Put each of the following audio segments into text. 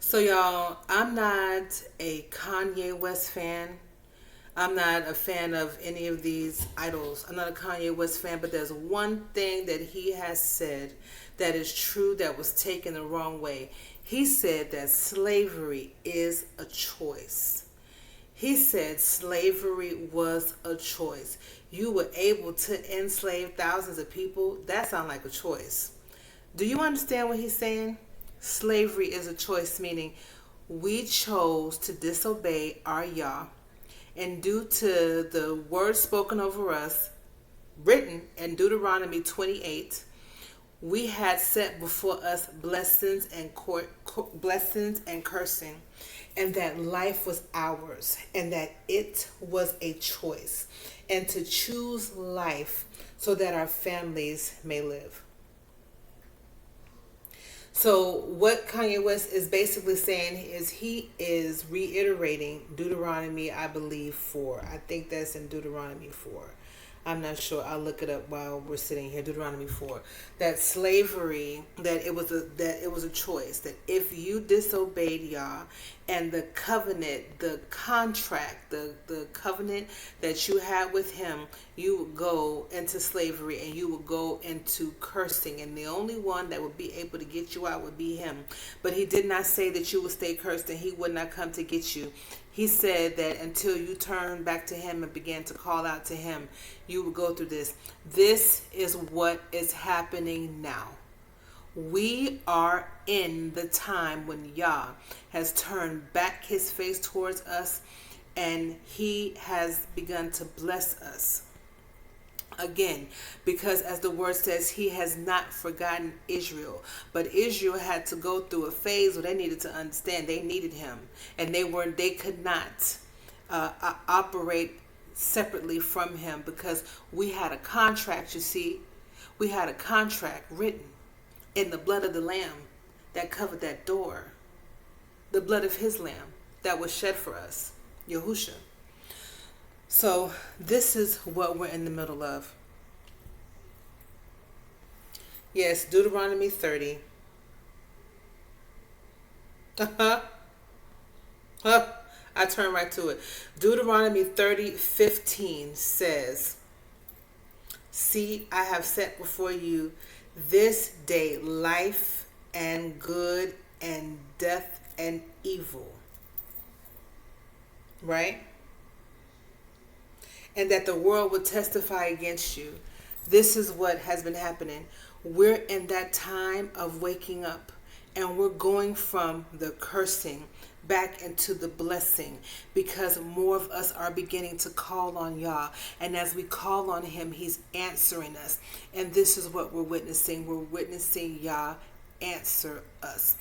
So, y'all, I'm not a Kanye West fan. I'm not a fan of any of these idols. I'm not a Kanye West fan, but there's one thing that he has said that is true that was taken the wrong way. He said that slavery is a choice. He said slavery was a choice. You were able to enslave thousands of people. That sounds like a choice. Do you understand what he's saying? Slavery is a choice, meaning we chose to disobey our Yah, and due to the word spoken over us, written in Deuteronomy 28, we had set before us blessings and cursing, and that life was ours, and that it was a choice, and to choose life so that our families may live. So what Kanye West is basically saying is he is reiterating Deuteronomy, I believe, 4. I think that's in Deuteronomy 4. I'm not sure. I'll look it up while we're sitting here. Deuteronomy 4. That slavery, that it was a choice. That if you disobeyed Yah and the covenant, the contract, the covenant that you had with him, you would go into slavery and you would go into cursing. And the only one that would be able to get you out would be him. But he did not say that you would stay cursed and he would not come to get you. He said that until you turn back to him and began to call out to him, you will go through this. This is what is happening now. We are in the time when Yah has turned back his face towards us and he has begun to bless us. Again, because as the word says, he has not forgotten Israel. But Israel had to go through a phase where they needed to understand they needed him. And they could not operate separately from him because we had a contract, you see. We had a contract written in the blood of the Lamb that covered that door. The blood of his Lamb that was shed for us, Yahusha. So this is what we're in the middle of. Yes, Deuteronomy 30. I turn right to it. Deuteronomy 30:15 says, "See, I have set before you this day life and good and death and evil." Right? And that the world would testify against you. This is what has been happening. We're in that time of waking up, and we're going from the cursing back into the blessing because more of us are beginning to call on Yah. And as we call on him, he's answering us. And this is what we're witnessing. We're witnessing Yah answer us.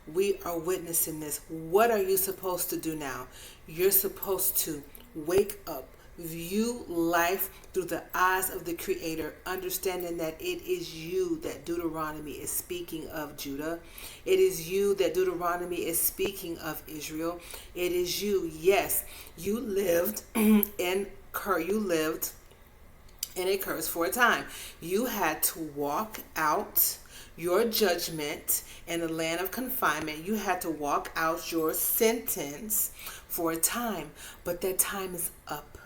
We are witnessing this. What are you supposed to do now? You're supposed to wake up, view life through the eyes of the Creator, understanding that it is you that Deuteronomy is speaking of, Judah. It is you that Deuteronomy is speaking of, Israel. It is you. Yes, you lived you lived in a curse for a time. You had to walk out your judgment in the land of confinement. You had to walk out your sentence for a time, but that time is up.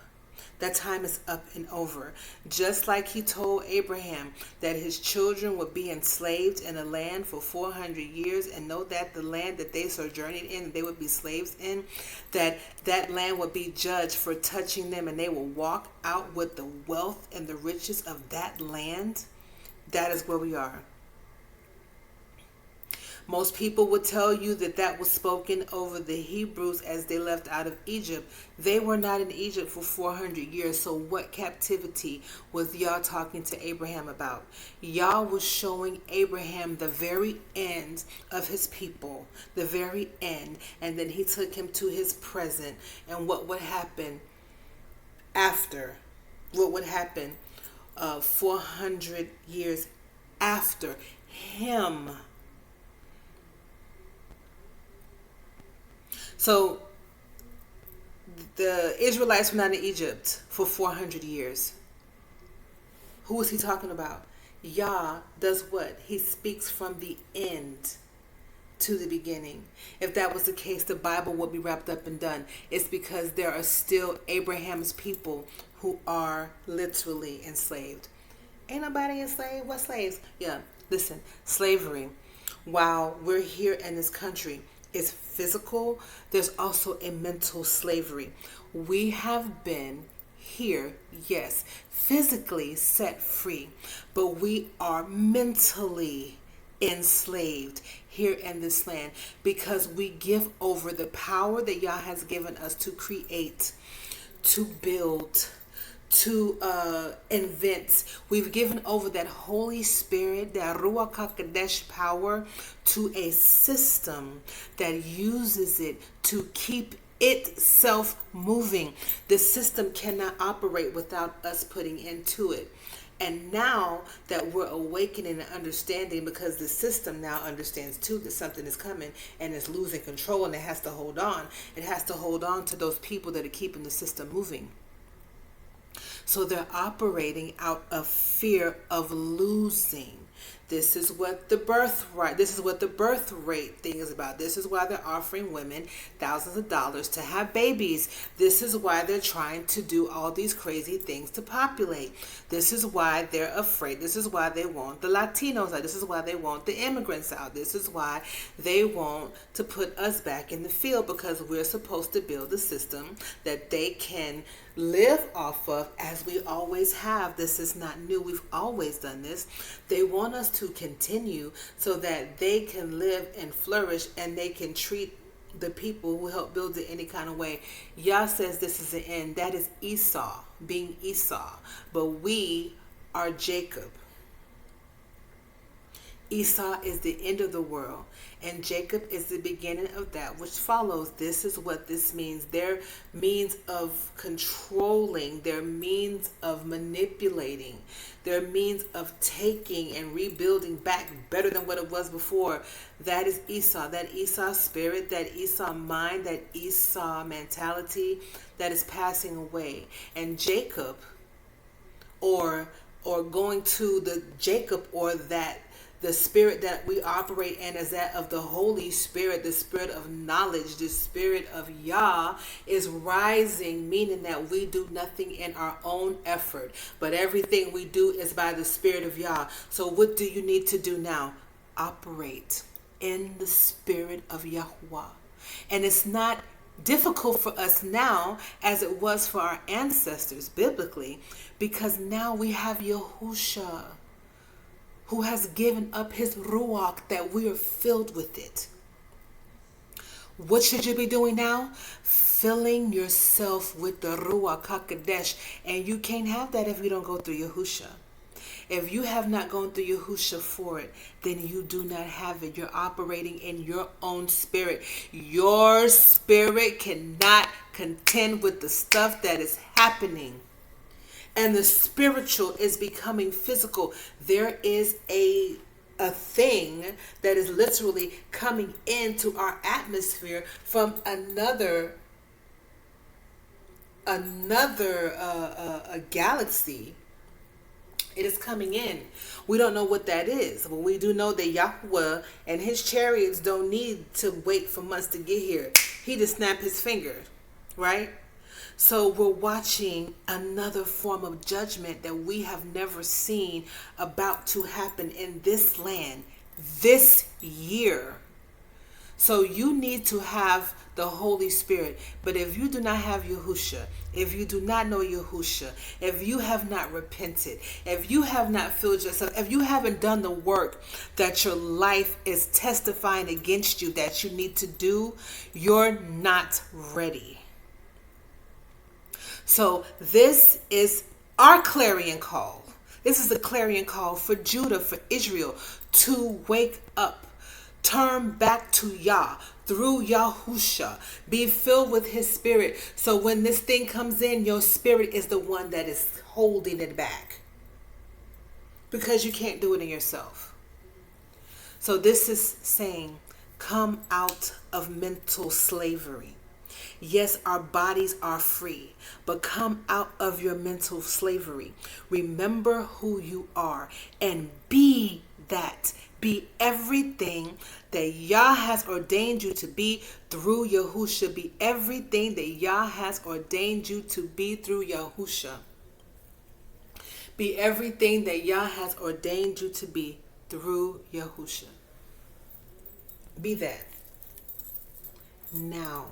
That time is up and over. Just like he told Abraham that his children would be enslaved in a land for 400 years and know that the land that they sojourned in, they would be slaves in, that land would be judged for touching them and they will walk out with the wealth and the riches of that land. That is where we are. Most people would tell you that that was spoken over the Hebrews as they left out of Egypt. They were not in Egypt for 400 years. So what captivity was Yah talking to Abraham about? Yah was showing Abraham the very end of his people, the very end. And then he took him to his present. And what would happen after? What would happen 400 years after him? So the Israelites were not in Egypt for 400 years. Who is he talking about? Yah does what? He speaks from the end to the beginning. If that was the case, the Bible would be wrapped up and done. It's because there are still Abraham's people who are literally enslaved. Ain't nobody enslaved? What slaves? Yeah, listen, slavery, while we're here in this country, is physical. There's also a mental slavery. We have been here, yes, physically set free, but we are mentally enslaved here in this land because we give over the power that YAH has given us to create, to build, to invent. We've given over that Holy Spirit, that Ruach HaKodesh power, to a system that uses it to keep itself moving. The system cannot operate without us putting into it. And now that we're awakening and understanding, because the system now understands too that something is coming and is losing control and it has to hold on. It has to hold on to those people that are keeping the system moving. So they're operating out of fear of losing. This is what the birth rate thing is about. This is why they're offering women thousands of dollars to have babies. This is why they're trying to do all these crazy things to populate. This is why they're afraid. This is why they want the Latinos out. This is why they want the immigrants out. This is why they want to put us back in the field, because we're supposed to build a system that they can live off of, as we always have. This is not new. We've always done this. They want us to continue so that they can live and flourish, and they can treat the people who help build it any kind of way. YAH says this is the end. That is Esau, being Esau. But we are Jacob. Esau is the end of the world, and Jacob is the beginning of that which follows. This is what this means. Their means of controlling, their means of manipulating, their means of taking and rebuilding back better than what it was before. That is Esau. That Esau spirit, that Esau mind, that Esau mentality that is passing away. And Jacob, or going to the Jacob, or that the spirit that we operate in is that of the Holy Spirit, the spirit of knowledge, the spirit of YAH is rising, meaning that we do nothing in our own effort, but everything we do is by the spirit of YAH. So what do you need to do now? Operate in the spirit of Yahuwah. And it's not difficult for us now as it was for our ancestors biblically, because now we have Yahusha, who has given up his ruach, that we are filled with it. What should you be doing now? Filling yourself with the Ruach HaKodesh. And you can't have that if you don't go through Yahusha. If you have not gone through Yahusha for it, then you do not have it. You're operating in your own spirit. Your spirit cannot contend with the stuff that is happening. And the spiritual is becoming physical. There is a thing that is literally coming into our atmosphere from another galaxy. It is coming in. We don't know what that is, but we do know that Yahweh and his chariots don't need to wait for months to get here. He just snapped his finger, right? So we're watching another form of judgment that we have never seen about to happen in this land this year. So you need to have the Holy Spirit. But if you do not have Yahusha, if you do not know Yahusha, if you have not repented, if you have not filled yourself, if you haven't done the work that your life is testifying against you that you need to do, you're not ready. So this is our clarion call. This is the clarion call for Judah, for Israel, to wake up, turn back to Yah through Yahusha, be filled with his spirit. So when this thing comes in, your spirit is the one that is holding it back, because you can't do it in yourself. So this is saying, come out of mental slavery. Yes, our bodies are free, but come out of your mental slavery. Remember who you are and be that. Be everything that Yah has ordained you to be through Yahusha. Be everything that Yah has ordained you to be through Yahusha. Be everything that Yah has ordained you to be through Yahusha. Be that now.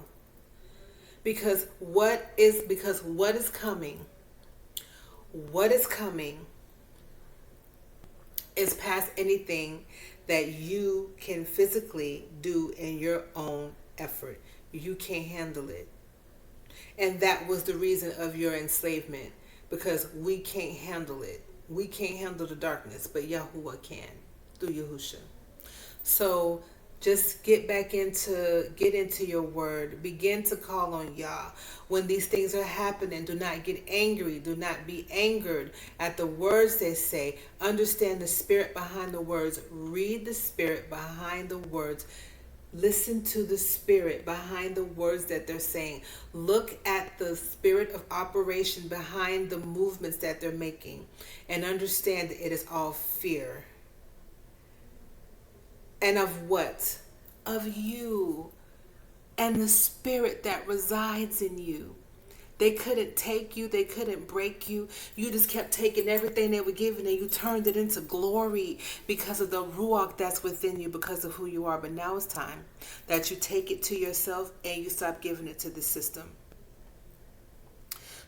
Because what is coming, what is coming is past anything that you can physically do in your own effort. You can't handle it. And that was the reason of your enslavement, because we can't handle it. We can't handle the darkness, but Yahuwah can through Yahusha. So just get into your word. Begin to call on Yah. When these things are happening, do not get angry. Do not be angered at the words they say. Understand the spirit behind the words. Read the spirit behind the words. Listen to the spirit behind the words that they're saying. Look at the spirit of operation behind the movements that they're making, and understand that it is all fear. And of what? Of you and the spirit that resides in you. They couldn't take you. They couldn't break you. You just kept taking everything they were giving and you turned it into glory because of the Ruach that's within you, because of who you are. But now it's time that you take it to yourself and you stop giving it to the system.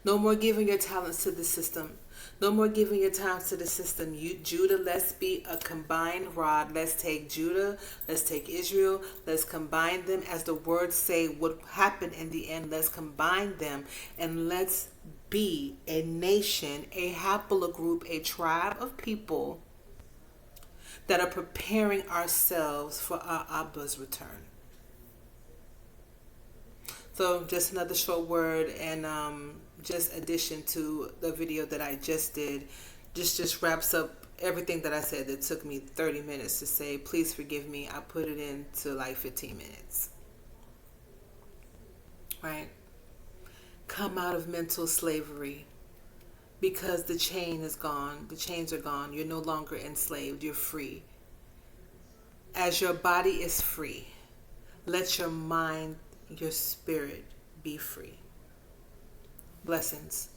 No more giving your talents to the system. No more giving your talents to the system. Judah, let's be a combined rod. Let's take Judah. Let's take Israel. Let's combine them as the words say would happen in the end. Let's combine them and let's be a nation, a haplogroup, a tribe of people that are preparing ourselves for our Abba's return. So just another short word and just addition to the video that I just did. Just wraps up everything that I said that took me 30 minutes to say. Please forgive me. I put it into like 15 minutes. Right? Come out of mental slavery, because the chain is gone. The chains are gone. You're no longer enslaved. You're free. As your body is free, let your mind, your spirit be free. Blessings.